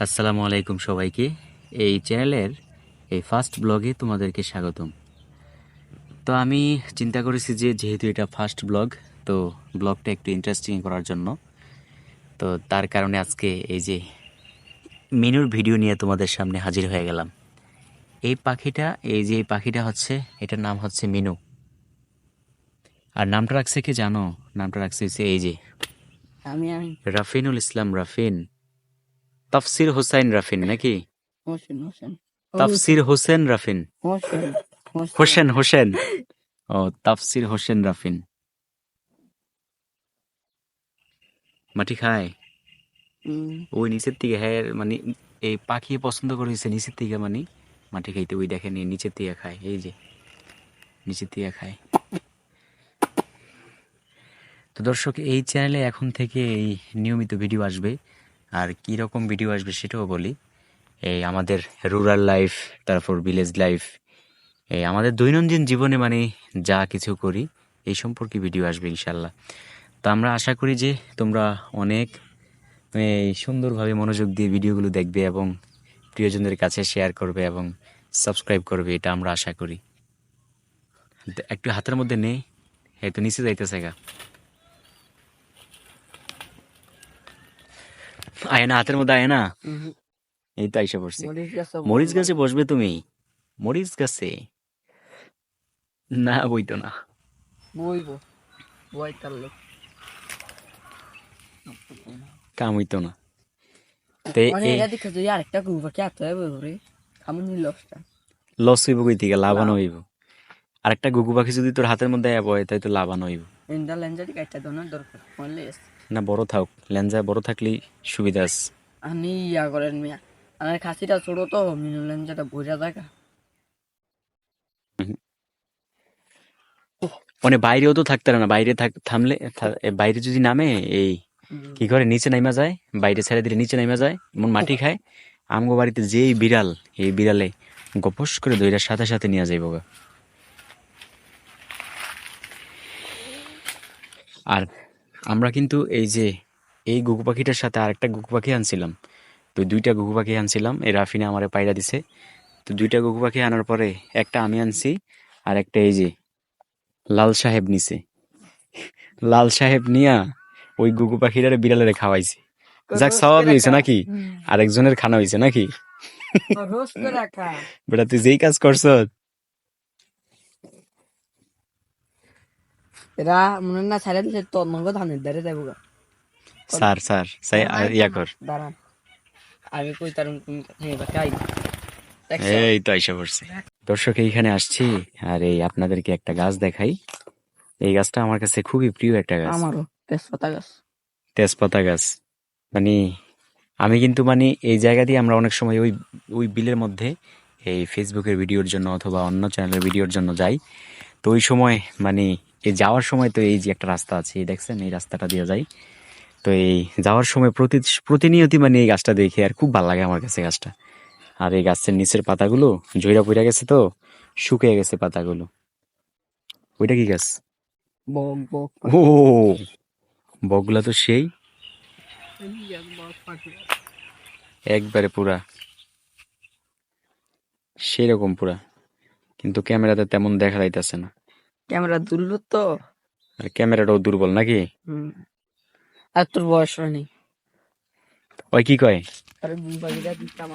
আসসালামু আলাইকুম সবাইকে। এই চ্যানেলের এই ফার্স্ট ব্লগে তোমাদেরকে স্বাগতম। তো আমি চিন্তা করেছি যে যেহেতু এটা ফার্স্ট ব্লগ, তো ব্লগটা একটু ইন্টারেস্টিং করার জন্য, তো তার কারণে আজকে এই যে মিনুর ভিডিও নিয়ে তোমাদের সামনে হাজির হয়ে গেলাম। এই পাখিটা হচ্ছে, এটার নাম হচ্ছে মিনু। আর নামটা রাখছে কি জানো? নামটা রাখছে হচ্ছে এই যে আমি আমি রাফিনুল ইসলাম রাফিন, তাফসির হোসাইন রাফিন নাকি? হোসেন হোসেন তাফসির হোসেন রাফিন, হোসেন হোসেন হোসেন, ও তাফসির হোসেন রাফিন। মাটি খায় ওই নিচের থেকে, হ্যাঁ মানে এই পাখি পছন্দ করেছে নিচের থেকে, মানে মাটি খাইতে ওই দেখেন এই নিচের থেকে খায়, এই যে নিচের থেকে খায়। তো দর্শক, এই চ্যানেলে এখন থেকে এই নিয়মিত ভিডিও আসবে। আর কী রকম ভিডিও আসবে সেটাও বলি। এই আমাদের রুরাল লাইফ, তারপর ভিলেজ লাইফ, এই আমাদের দৈনন্দিন জীবনে মানে যা কিছু করি এই সম্পর্কে ভিডিও আসবে ইনশাল্লাহ। তো আমরা আশা করি যে তোমরা অনেক এই সুন্দরভাবে মনোযোগ দিয়ে ভিডিওগুলো দেখবে এবং প্রিয়জনদের কাছে শেয়ার করবে এবং সাবস্ক্রাইব করবে, এটা আমরা আশা করি। একটু হাতের মধ্যে নেই, এই তো নিচে যাইতেছে গা, আয় না হাতের মধ্যে, আয় না, এই তো আইসা পড়ছি। মরিচ গাছে বসবে তুমি? মরিচ গাছে না, বইতো না, বইবো বই তাহলে কাম হইতো না। তে এই দেখে যদি আরেকটা গুবা কে আতে হবে রে খামুন লসটা লস হইব কই থেকে? লাভানো হইব। আরেকটা গুগু পাখি যদি তোর হাতের মধ্যে বয় তাই তো লাভানো হইব। ইন্দা লেঞ্জা দি কাইটা দোনা দরকার মলে না, বড় থাক, লেন্সা বড় থাকলেই সুবিধা আছে। আমি ইয়া করেন মিয়া আমার খাসিটা ছোট তো মিনু লেঞ্জাটা বইরা দেখা মানে বাইরেও তো থাকতে পারে না, বাইরে থামলে বাইরে যদি নামে এই কি করে নিচে নাইমা যায়, বাইরে ছেড়ে দিলে নিচে নাইমা যায়, এমন মাটি খায়। আমগো বাড়িতে যেই বিড়াল, এই বিড়ালে গপস করে দইটার সাথে সাথে নিয়ে যাইব গা। আর আমরা কিন্তু এই যে এই গুগু পাখিটার সাথে আরেকটা গুগু পাখি আনছিলাম, তো দুইটা গুগু পাখি আনছিলাম, এই রাফিনা আমারে পায়রা দিছে। তো দুইটা গুগু পাখি আনার পরে একটা আমি আনছি, আর একটা এই যে লাল সাহেব নিছে। লাল সাহেব নিয়া ওই গুগু পাখিটারে বিড়ালের খাওয়াইছে। যাক, স্বভাবই হয়েছে নাকি, আরেকজনের খানা হয়েছে নাকি? রোজ করে রাখা বেটা তুই যেই কাজ করছ। এরা মনে না ছাড়া দিলে তো মঙ্গ ধানের দ্বারে যাবো গা স্যার স্যার সাই ইয়া কর, দাঁড়ান আগে কই তার কাই এই তো আইসা পড়ছে। দর্শক, এইখানে আসছি আর এই আপনাদেরকে একটা গাছ দেখাই। এই গাছটা আমার কাছে খুবই প্রিয় একটা গাছ, আমারও তেজপাতা গাছ তেজপাতা গাছ। মানে আমি কিন্তু মানে এই জায়গা দিয়ে আমরা অনেক সময় ওই ওই বিলের মধ্যে এই ফেসবুকের ভিডিওর জন্য অথবা অন্য চ্যানেলের ভিডিওর জন্য যাই। তো ওই সময় মানে এই যাওয়ার সময় তো এই যে একটা রাস্তা আছে, এই দেখছেন এই রাস্তাটা দিয়ে যাই। তো এই যাওয়ার সময় প্রতিনিয়তই মানে এই গাছটা দেখে আর খুব ভালো লাগে আমার কাছে গাছটা। আর এই গাছের নিচের পাতাগুলো ঝইরা পড়ে গেছে, তো শুকিয়ে গেছে পাতাগুলো। ওইটা কি গাছ? বক বক ও, বকগুলা তো সেই একবারে পুরা সেই রকম পুরা, কিন্তু ক্যামেরাতে তেমন দেখা যাইতেছে না। ক্যামেরা দুললো তো আর ক্যামেরাটাও দুর্বল নাকি? আর তোর বয়স নেই ওই কি কয়, আরে বুবাইরা দিতাম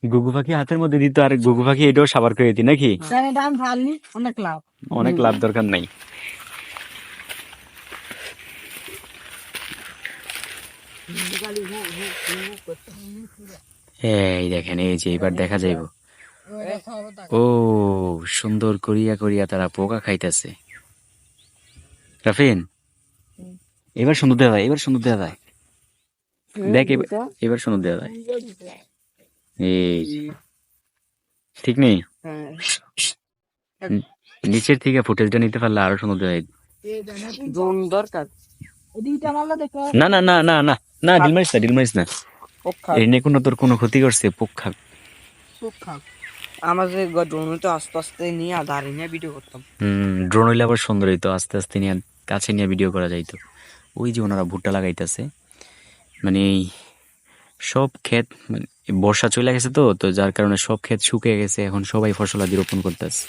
গুগু পাখি হাতের মধ্যে দিত, আর গুগু পাখি এটাও সাবার করে দিতি নাকি? জানি দাম ভালনি অনেক লাভ অনেক লাভ, দরকার নাই। এই দেখেন, এই যে এবার দেখা যাইব। ও, সুন্দর করিয়া করিয়া তারা পোকা খাইতেছে। রাফিন, এবার সুন্দর দেওয়া যায়, এবার সুন্দর দেওয়া যায়, দেখ এবার সুন্দর দেওয়া যায়। এই ঠিক নেই, নিচের থেকে ফুটেজটা নিতে পারলে আরো সুন্দর দেওয়া যায়। দরকার না না না না না না, ডিল মারিস না, ডিল মারিস না। এই নিয়ে কোনো তোর কোনো ক্ষতি করছে? পোকা আমার যে ড্রোন তো আস্তে আস্তে নিয়ে দাঁড়িয়ে নিয়ে ভিডিও করতাম। ড্রোন হইলে আবার সুন্দর হইতো, আস্তে আস্তে নিয়ে কাছে নিয়ে ভিডিও করা যাইতো। ওই যে ওনারা ভুট্টা লাগাইতেছে, মানে এই সব ক্ষেত, মানে এই বর্ষা চলে গেছে তো তো যার কারণে সব ক্ষেত শুকিয়ে গেছে, এখন সবাই ফসল আদি রোপণ করতেছে।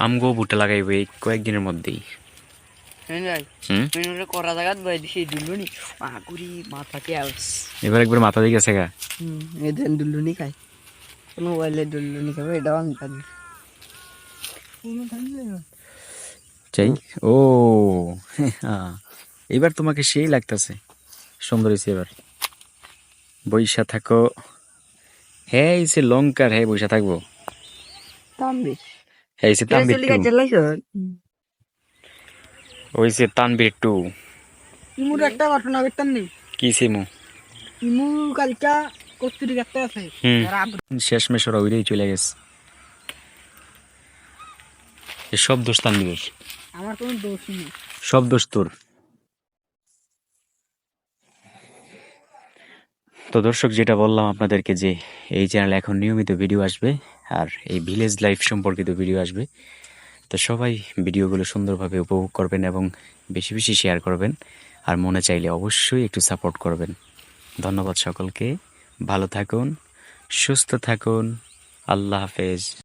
আমগো ভুট্টা লাগাইবে এই কয়েকদিনের মধ্যেই। করা জায়গা বই দিছি দুলুনি মাগুরি মাথাকে এবার একবার মাথা দিয়ে গেছে গা। এদের দুলুনি খাই কোনো বললে দুলুনি খাবে এটাও আমি জানি চাই ও হ্যাঁ, এবার তোমাকে সেই লাগতেছে, সুন্দর হয়েছে এবার। বইসা থাকো, হ্যাঁ এই সে লঙ্কার, হ্যাঁ বইসা থাকবো। তামবি হ্যাঁ এই সে তানবীর টু, ওই সে তানবীর টু। ইমুর একটা ঘটনা করতাম নেই কি সিমু? ইমু কালকা কস্তুরি একটা আছে শেষ মেশ ওরা ওইটাই চলে গেছে। এ সব দোষ তানবীরের, আমার কোনো দোষ নেই সব দোষ তোর। তো দর্শক, যেটা বললাম আপনাদেরকে যে এই চ্যানেলে এখন নিয়মিত ভিডিও আসবে আর এই ভিলেজ লাইফ সম্পর্কিত ভিডিও আসবে। তো সবাই ভিডিওগুলো সুন্দরভাবে উপভোগ করবেন এবং বেশি বেশি শেয়ার করবেন, আর মনে চাইলে অবশ্যই একটু সাপোর্ট করবেন। ধন্যবাদ সকলকে, ভালো থাকুন, সুস্থ থাকুন, আল্লাহ হাফেজ।